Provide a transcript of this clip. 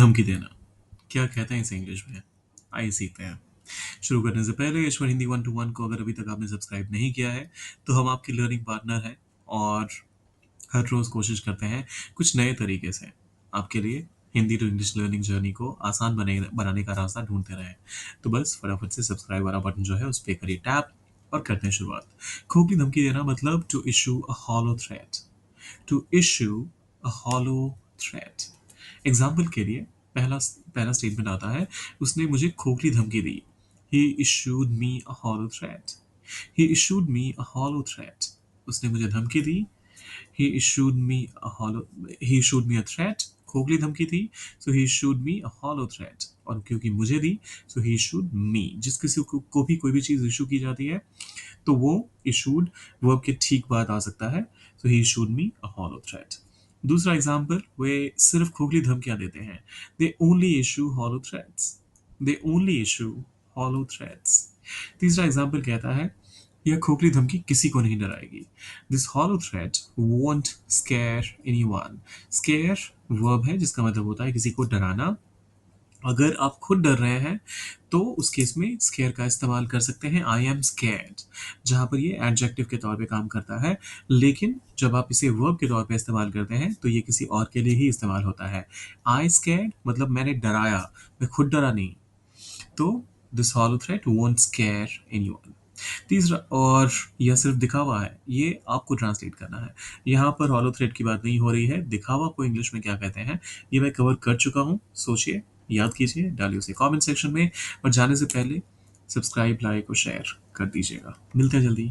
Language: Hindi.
धमकी देना क्या कहते हैं इसे इंग्लिश में? आइए सीखते हैं। शुरू करने से पहले यशवर हिंदी 1 to 1 को अगर अभी तक आपने सब्सक्राइब नहीं किया है तो हम आपके लर्निंग पार्टनर हैं और हर रोज कोशिश करते हैं कुछ नए तरीके से आपके लिए Hindi to English learning journey को आसान बनाने का रास्ता ढूंढते रहें। तो बस फटाफट से सब्सक्राइब वाला बटन जो है उस पर करिए टैप और करते हैं शुरुआत। खोखली धमकी देना मतलब to issue a hollow threat. To issue a hollow threat. Example के लिए पहला पहला स्टेटमेंट आता है, उसने मुझे खोखली धमकी दी। He issued me a hollow threat. He issued me a hollow threat. उसने मुझे धमकी दी। he issued me a hollow he issued me a threat। खोखली धमकी थी, so he issued me a hollow threat। और क्योंकि मुझे दी, so he issued me। जिस किसी को भी कोई भी चीज इशू की जाती है तो वो issued वर्ब के ठीक बाद आ सकता है, so he issued me a hollow threat। दूसरा एग्जाम्पल, वे सिर्फ खोखली धमकियां देते हैं। they only issue hollow threats। they only issue hollow threats। तीसरा एग्जाम्पल कहता है, यह खोखली धमकी किसी को नहीं डराएगी। This hollow threat won't scare anyone. Scare verb है जिसका मतलब होता है किसी को डराना। अगर आप खुद डर रहे हैं तो उस केस में स्केयर का इस्तेमाल कर सकते हैं, आई एम स्केर्ड, जहां पर ये एडजेक्टिव के तौर पे काम करता है। लेकिन जब आप इसे वर्ब के तौर पे इस्तेमाल करते हैं तो ये किसी और के लिए ही इस्तेमाल होता है। आई स्केर्ड मतलब मैंने डराया, मैं खुद डरा नहीं। तो this hollow threat won't scare anyone. तीसरा, और यह सिर्फ दिखावा है, ये आपको ट्रांसलेट करना है। यहाँ पर हॉलो थ्रेड की बात नहीं हो रही है। दिखावा को इंग्लिश में क्या कहते हैं ये मैं कवर कर चुका हूँ। सोचिए, याद कीजिए, डालिए उसे कमेंट सेक्शन में। और जाने से पहले सब्सक्राइब, लाइक और शेयर कर दीजिएगा। मिलते हैं जल्दी।